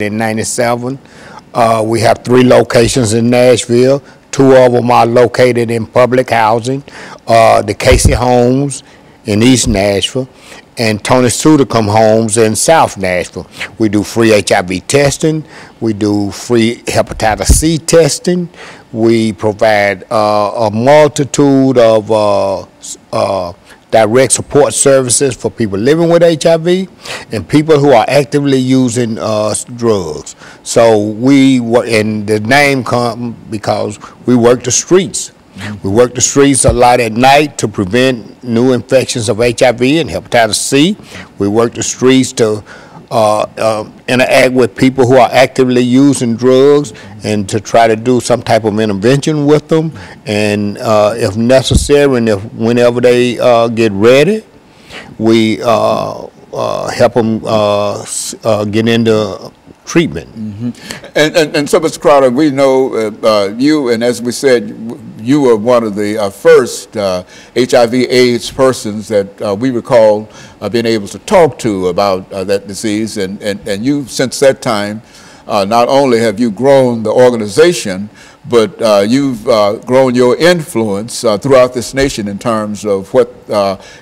in 97. We have 3 locations in Nashville. 2 of them are located in public housing. The Casey Homes in East Nashville and Tony Sudicum Homes in South Nashville. We do free HIV testing. We do free hepatitis C testing. We provide a multitude of direct support services for people living with HIV and people who are actively using drugs. So and the name comes because we work the streets. We work the streets a lot at night to prevent new infections of HIV and hepatitis C. We work the streets to interact with people who are actively using drugs and to try to do some type of intervention with them. And if necessary, and whenever they get ready, we help them get into treatment. And so, Mr. Crowder, we know you, and as we said, you were one of the first HIV/AIDS persons that we recall being able to talk to about that disease, and you, since that time, not only have you grown the organization, but you've grown your influence throughout this nation in terms of what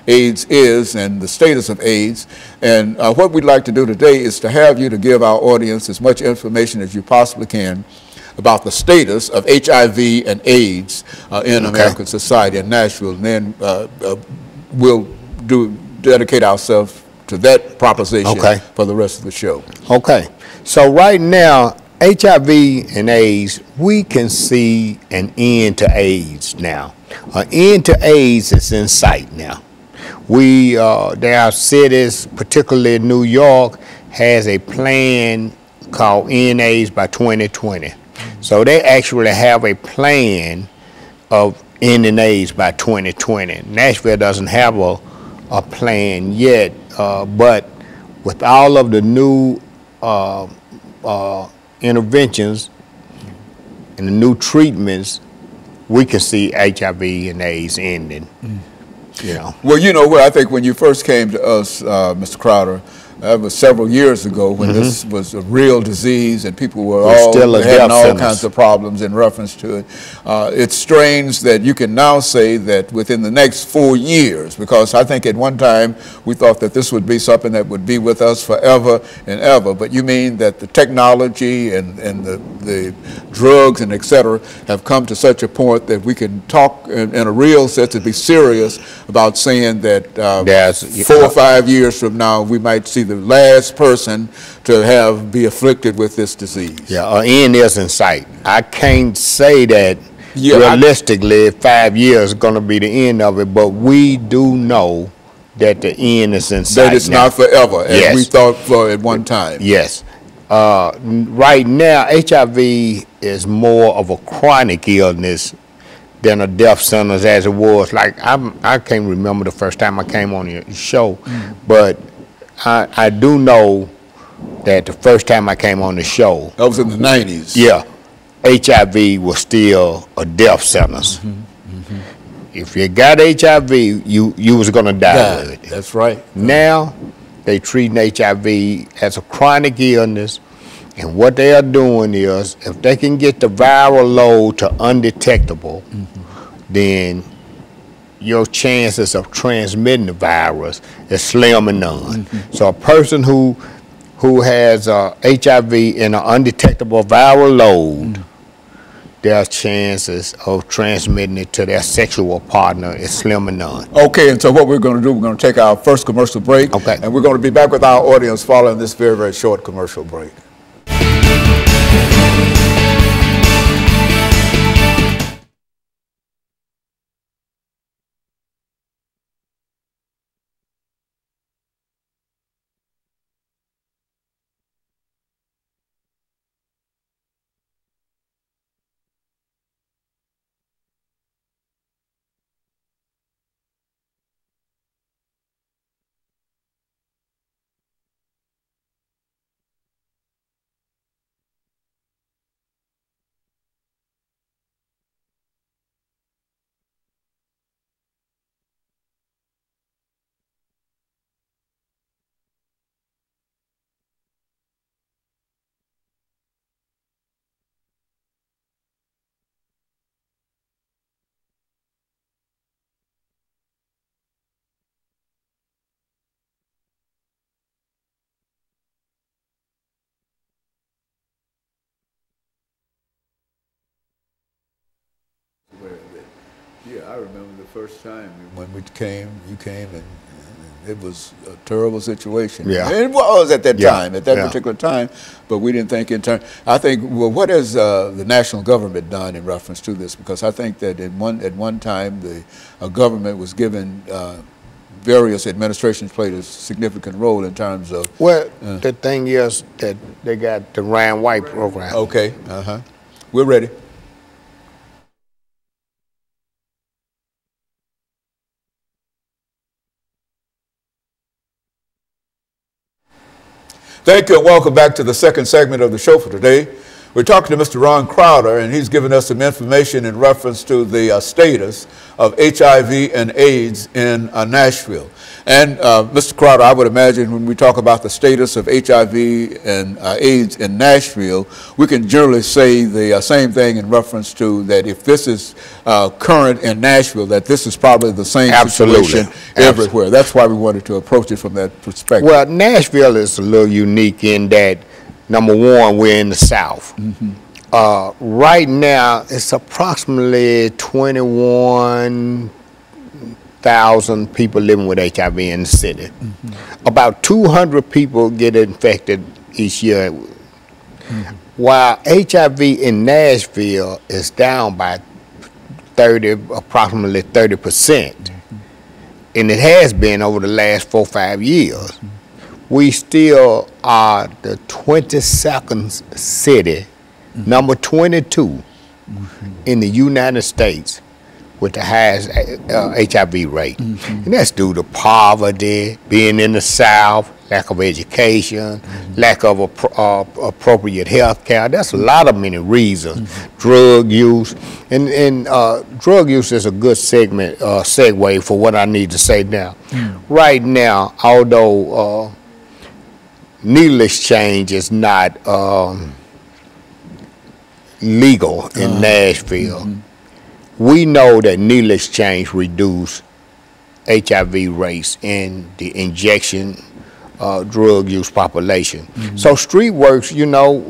AIDS is and the status of AIDS. And what we'd like to do today is to have you to give our audience as much information as you possibly can about the status of HIV and AIDS in American society in Nashville. And then we'll dedicate ourselves to that proposition for the rest of the show. Okay. So right now, HIV and AIDS, we can see an end to AIDS now. An end to AIDS is in sight now. There are cities, particularly New York, has a plan called End AIDS by 2020. So they actually have a plan of ending AIDS by 2020. Nashville doesn't have a plan yet, but with all of the new interventions and the new treatments, we can see HIV and AIDS ending. You know. Well, you know, I think when you first came to us, Mr. Crowder, that was several years ago when this was a real disease and people were having all kinds of problems in reference to it. It's strange that you can now say that within the next 4 years, because I think at one time we thought that this would be something that would be with us forever and ever, but you mean that the technology and the drugs and et cetera have come to such a point that we can talk in a real sense and be serious about saying that 4 or 5 years from now we might see the last person to be afflicted with this disease. Yeah, an end is in sight. I can't say that realistically 5 years is going to be the end of it, but we do know that the end is in sight. That it's not forever, as we thought for at one time. Yes. Right now, HIV is more of a chronic illness than a death sentence as it was. Like, I can't remember the first time I came on your show, but I do know that the first time I came on the show, that was in the 90s. Yeah, HIV was still a death sentence. If you got HIV, you was gonna die with it. That's right. Now they treating HIV as a chronic illness, and what they are doing is, if they can get the viral load to undetectable, then your chances of transmitting the virus is slim and none. So a person who has HIV in an undetectable viral load, their chances of transmitting it to their sexual partner is slim and none. Okay, and so what we're going to do, we're going to take our first commercial break, and we're going to be back with our audience following this very, very short commercial break. Yeah, I remember the first time when you came, and it was a terrible situation. Yeah. And it was at that time, at that Yeah. particular time, but we didn't think in terms. I think, well, what has the national government done in reference to this? Because I think that at one time the government was given various administrations played a significant role in terms of. Well, the thing is that they got the Ryan White program. Okay, we're ready. Thank you and welcome back to the second segment of the show for today. We're talking to Mr. Ron Crowder, and he's given us some information in reference to the status of HIV and AIDS in Nashville. And Mr. Crowder, I would imagine when we talk about the status of HIV and AIDS in Nashville, we can generally say the same thing in reference to that if this is current in Nashville, that this is probably the same situation everywhere. That's why we wanted to approach it from that perspective. Well, Nashville is a little unique in that, number one, we're in the South. Right now, it's approximately 21,000 people living with HIV in the city. About 200 people get infected each year. While HIV in Nashville is down by approximately 30%, and it has been over the last 4 or 5 years. We still are the 22nd city, number 22 in the United States with the highest HIV rate. And that's due to poverty, being in the South, lack of education, lack of appropriate health care. That's a lot of many reasons. Drug use. And drug use is a good segue for what I need to say now. Right now, although needle exchange is not legal in Nashville, we know that needle exchange reduce HIV rates in the injection drug use population. So street works, you know,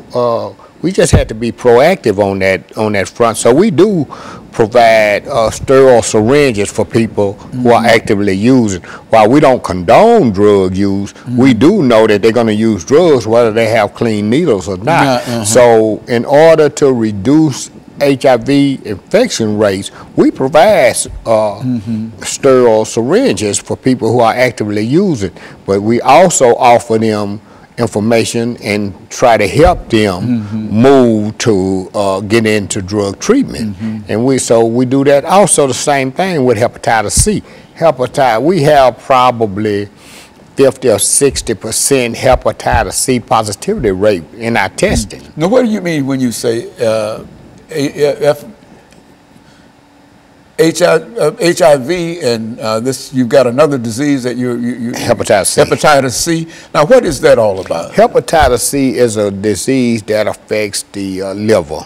we just have to be proactive on that front. So we do provide sterile syringes for people who are actively using. While we don't condone drug use, we do know that they're going to use drugs whether they have clean needles or not. So in order to reduce HIV infection rates, we provide sterile syringes for people who are actively using, but we also offer them information and try to help them move to get into drug treatment. And we do that. Also the same thing with hepatitis C. We have probably 50 or 60% hepatitis C positivity rate in our testing. Now, what do you mean when you say HIV and this? You've got another disease that you hepatitis C. Hepatitis C. Now, what is that all about? Hepatitis C is a disease that affects the liver.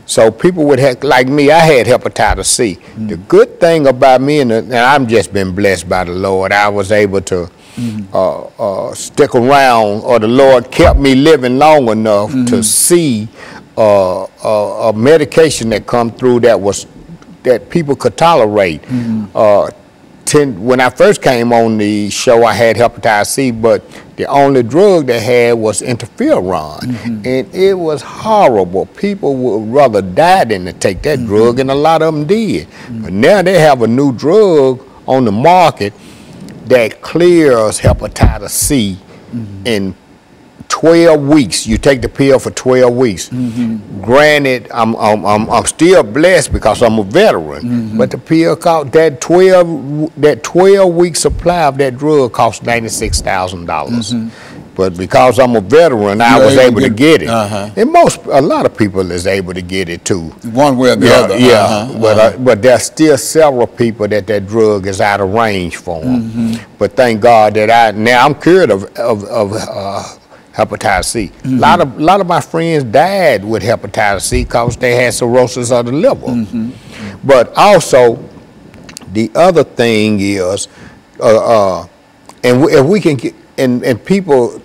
So people would have, like me, I had hepatitis C. The good thing about me, and I've just been blessed by the Lord, I was able to stick around, or the Lord kept me living long enough to see a medication that come through that people could tolerate. When I first came on the show, I had hepatitis C, but the only drug they had was interferon, and it was horrible. People would rather die than to take that drug, and a lot of them did. But now they have a new drug on the market that clears hepatitis C in 12 weeks. You take the pill for 12 weeks. Granted, I'm still blessed because I'm a veteran, but the pill cost, that 12-week supply of that drug cost $96,000. But because I'm a veteran, I was able to get it. And a lot of people is able to get it too. One way or the other. But there's still several people that drug is out of range for them. But thank God that now I'm cured of hepatitis C. A lot of my friends died with hepatitis C because they had cirrhosis of the liver. But also, the other thing is, if we can get, and people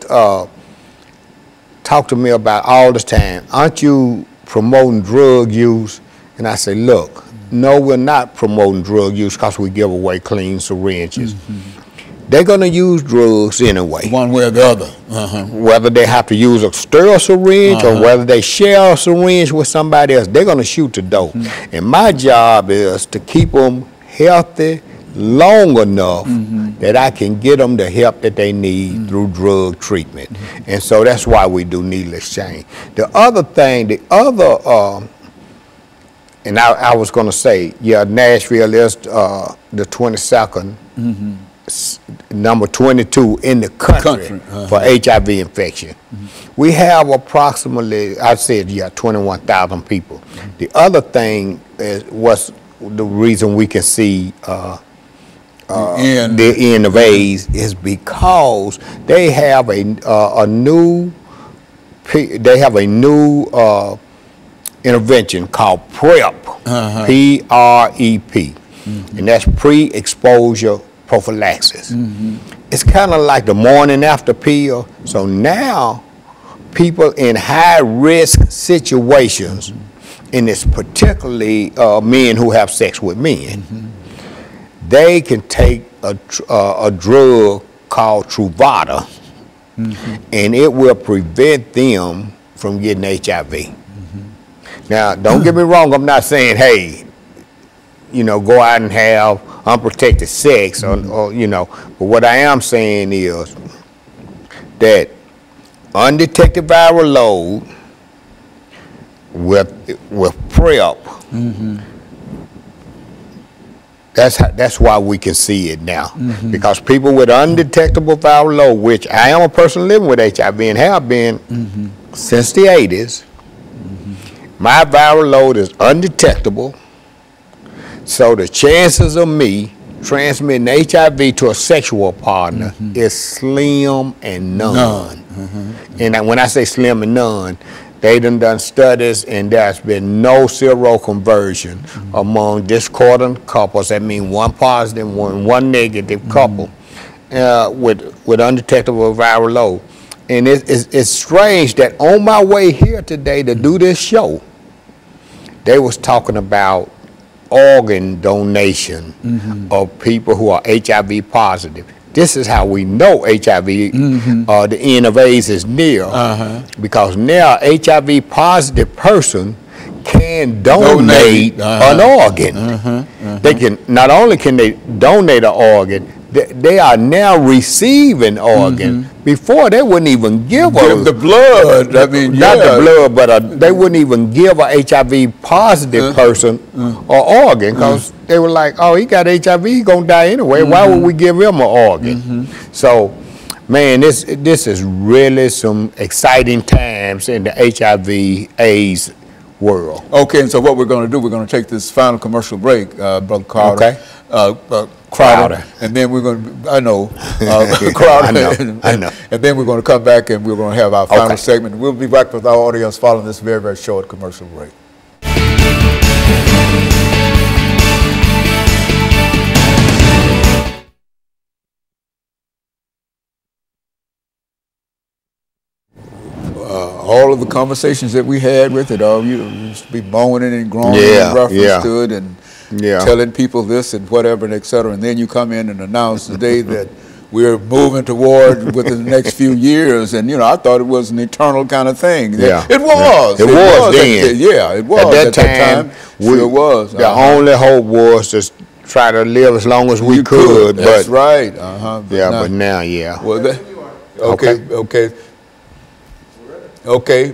talk to me about all this time, aren't you promoting drug use? And I say, look, No, we're not promoting drug use because we give away clean syringes. They're going to use drugs anyway. One way or the other. Whether they have to use a sterile syringe or whether they share a syringe with somebody else, they're going to shoot the dope. And my job is to keep them healthy long enough that I can get them the help that they need through drug treatment. And so that's why we do needless change. The other thing, and I was going to say, yeah, Nashville is the 22nd, number 22 in the country for HIV infection. We have approximately, I said, 21,000 people. The other thing is what's the reason we can see the end of AIDS is because they have a new intervention called PrEP, P-R-E-P, and that's pre-exposure prophylaxis. It's kind of like the morning after pill. So now people in high risk situations, and it's particularly men who have sex with men, they can take a drug called Truvada, and it will prevent them from getting HIV. Now, don't get me wrong, I'm not saying, hey, go out and have unprotected sex, or but what I am saying is that undetected viral load with PrEP, that's why we can see it now. Because people with undetectable viral load, which I am a person living with HIV and have been since the 80s, my viral load is undetectable. So the chances of me transmitting HIV to a sexual partner is slim and none. And when I say slim and none, they done studies, and there's been no seroconversion among discordant couples. That means one positive, one negative couple with undetectable viral load. And it's strange that on my way here today to do this show, they was talking about organ donation of people who are HIV positive. This is how we know HIV, the end of AIDS is near, because now HIV positive person can donate an organ. They can, not only can they donate an organ, they are now receiving organ. Before they wouldn't even give the blood. I mean, not the blood, but they wouldn't even give a HIV positive person an organ, because they were like, oh, he got HIV, he's gonna die anyway. Why would we give him an organ? So, man, this is really some exciting times in the HIV/AIDS world. Okay, and so what we're going to do, we're going to take this final commercial break, Brother Crowder. Okay. Crowder. And then we're going to, Crowder. I know. And then we're going to come back and we're going to have our final segment. We'll be back with our audience following this very, very short commercial break. All of the conversations that we had with it, you used to be moaning and groaning in reference to it, and telling people this and whatever, and et cetera. And then you come in and announce today that we're moving toward within the next few years. And, I thought it was an eternal kind of thing. Yeah. It was. It was then. It was. At that time, sure was. The only hope was to try to live as long as we could. That's right. But now, Well, Okay.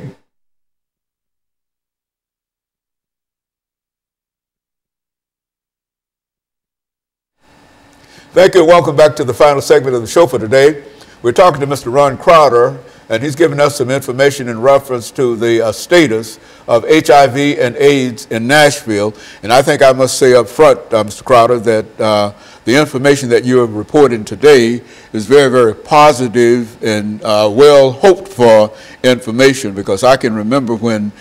Thank you, and welcome back to the final segment of the show for today. We're talking to Mr. Ron Crowder, and he's giving us some information in reference to the status of HIV and AIDS in Nashville. And I think I must say up front, Mr. Crowder, that the information that you are reporting today is very, very positive and well hoped for information, because I can remember when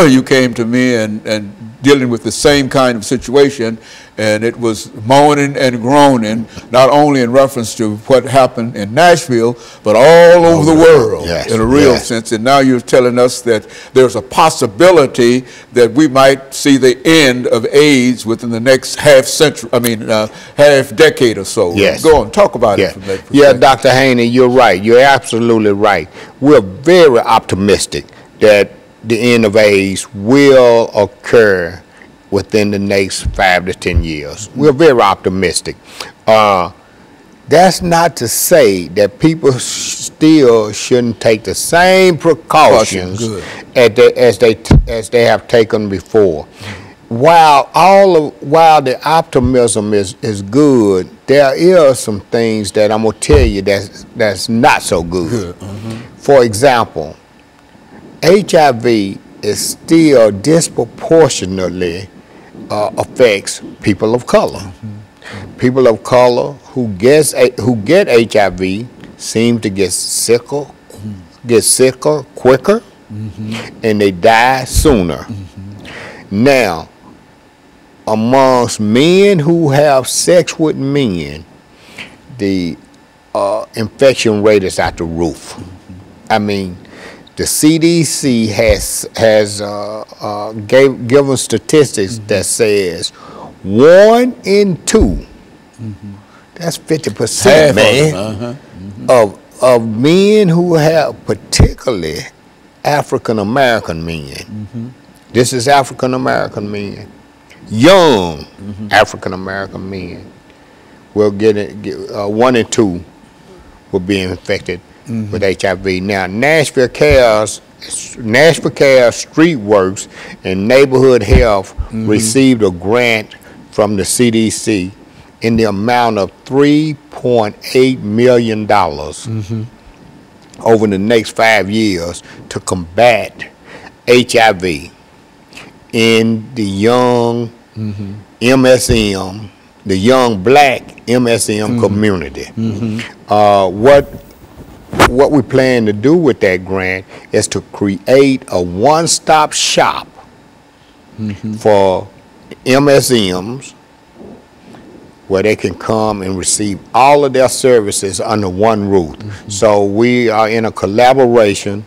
you came to me and dealing with the same kind of situation, and it was moaning and groaning, not only in reference to what happened in Nashville, but all over the world, in a real sense. And now you're telling us that there's a possibility that we might see the end of AIDS within the next half decade or so. Yes. Go on, talk about it from that perspective. Yeah, Dr. Haney, you're right. You're absolutely right. We're very optimistic that the end of AIDS will occur within the next 5 to 10 years. We're very optimistic. That's not to say that people still shouldn't take the same precautions as they have taken before. While the optimism is good, there is some things that I'm gonna tell you that's not so good. For example, HIV is still disproportionately affects people of color. People of color who get HIV seem to get sicker quicker, and they die sooner. Now, amongst men who have sex with men, the infection rate is at the roof. I mean, the CDC has given statistics that says 1 in 2, that's 50%, man, of men who have, particularly African American men. This is African American men, young African American men will get 1 in 2 will be infected with HIV. Now, Nashville Cares, Street Works, and Neighborhood Health received a grant from the CDC in the amount of $3.8 million over the next 5 years to combat HIV in the young MSM, the young black MSM community. What we plan to do with that grant is to create a one-stop shop for MSMs where they can come and receive all of their services under one roof. So we are in a collaboration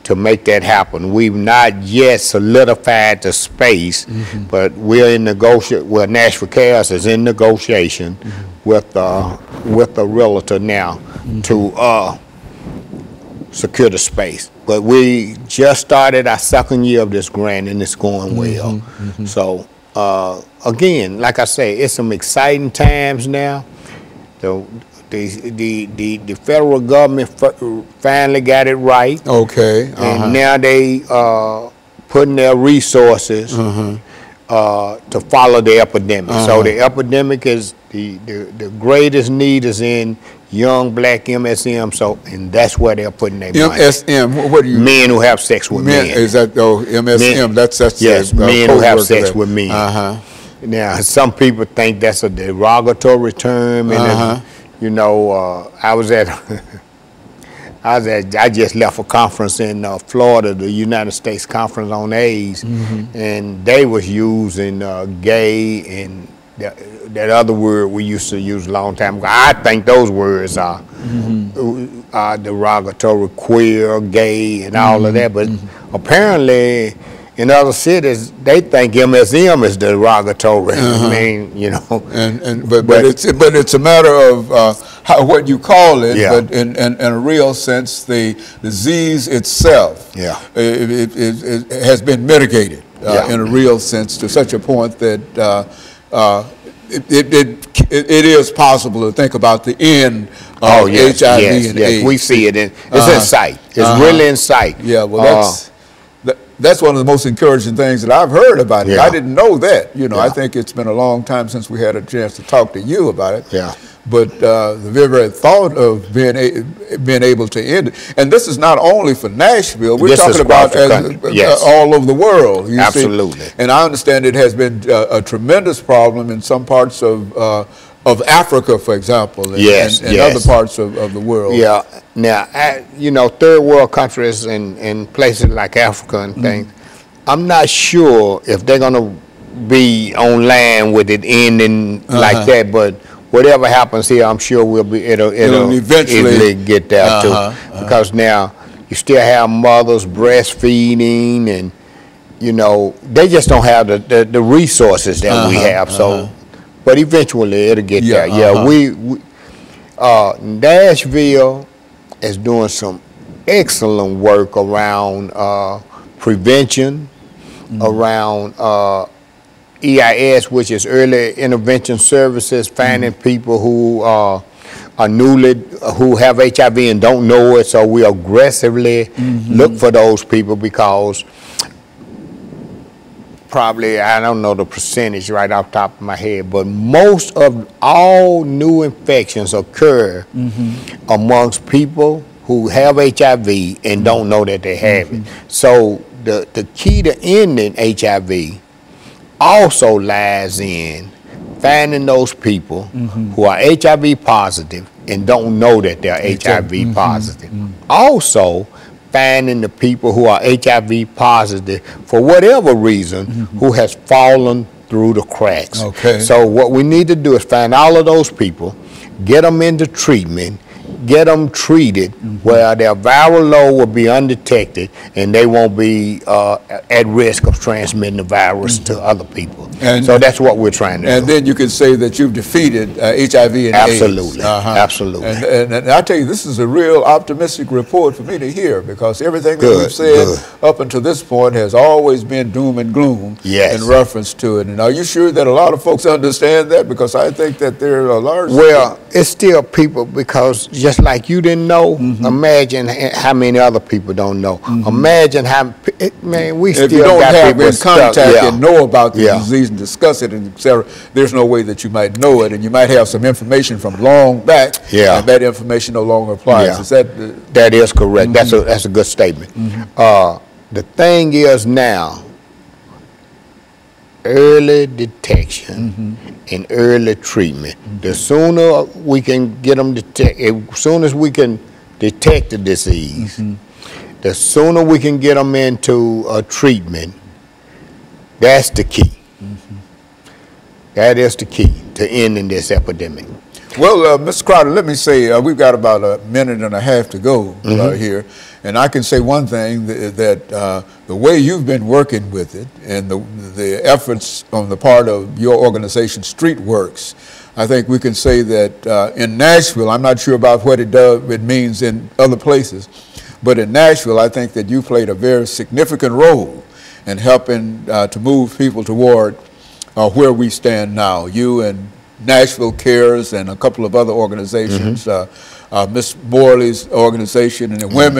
to make that happen. We've not yet solidified the space, but we're in negotiation. Well, Nashville Cares is in negotiation with a realtor now to secure the space. But we just started our 2nd year of this grant, and it's going well. So again, like I say, it's some exciting times now. The federal government finally got it right. Okay. And now they putting their resources to follow the epidemic. So the epidemic is the greatest need is in young black MSM, and that's where they're putting their money. MSM, what do you men who have sex with men. Is that MSM? Men, that's yes, men who have sex with men. Now, some people think that's a derogatory term, and you know, I just left a conference in Florida, the United States Conference on AIDS, and they was using gay and that other word we used to use a long time ago. I think those words are derogatory, queer, gay, and all of that. But apparently, in other cities, they think MSM is derogatory. I mean, you know. But it's a matter of what you call it. But in a real sense, the disease itself, it has been mitigated in a real sense to such a point that. It is possible to think about the end of HIV and AIDS. We see it. It's in sight. It's really in sight. Yeah, well, that's one of the most encouraging things that I've heard about it. I didn't know that. You know, I think it's been a long time since we had a chance to talk to you about it. But the very thought of being able to end it, and this is not only for Nashville, we're talking about all over the world. Absolutely. See? And I understand it has been a tremendous problem in some parts of Africa, for example, and other parts of the world. Now, you know, third world countries and places like Africa and things, I'm not sure if they're going to be on land with it ending like that, but whatever happens here, I'm sure it'll eventually get there too. Because now you still have mothers breastfeeding, and you know they just don't have the resources that we have. So, but eventually it'll get there. Yeah, Nashville is doing some excellent work around prevention, around EIS, which is early intervention services, finding people who are who have HIV and don't know it. So we aggressively look for those people, because probably, I don't know the percentage right off the top of my head, but most of all new infections occur amongst people who have HIV and don't know that they have it. So the key to ending HIV also lies in finding those people who are HIV positive and don't know that they're HIV positive. Also, finding the people who are HIV positive for whatever reason who has fallen through the cracks. So what we need to do is find all of those people, get them into treatment, get them treated where their viral load will be undetected and they won't be at risk of transmitting the virus to other people. And so that's what we're trying to do. And then you can say that you've defeated HIV and absolutely, AIDS. Absolutely. And I tell you, this is a real optimistic report for me to hear, because everything that we've said up until this point has always been doom and gloom in reference to it. And are you sure that a lot of folks understand that? Because I think that there are a large... Well, it's still people, because just like you didn't know, imagine how many other people don't know. Imagine how, man, we still got people stuck. If you don't have in contact and know about the disease and discuss it, and etc., there's no way that you might know it, and you might have some information from long back, and that information no longer applies. Is that... That is correct. That's a good statement. The thing is now, early detection and early treatment. The sooner we can get them detected, as soon as we can detect the disease, the sooner we can get them into a treatment. That's the key. That is the key to ending this epidemic. Well, Mr. Crowder, let me say, we've got about a minute and a half to go here. And I can say one thing, that the way you've been working with it and the efforts on the part of your organization, StreetWorks, I think we can say that in Nashville, I'm not sure about what it means in other places, but in Nashville, I think that you played a very significant role in helping to move people toward where we stand now. You and Nashville Cares and a couple of other organizations, Miss Morley's organization and the Women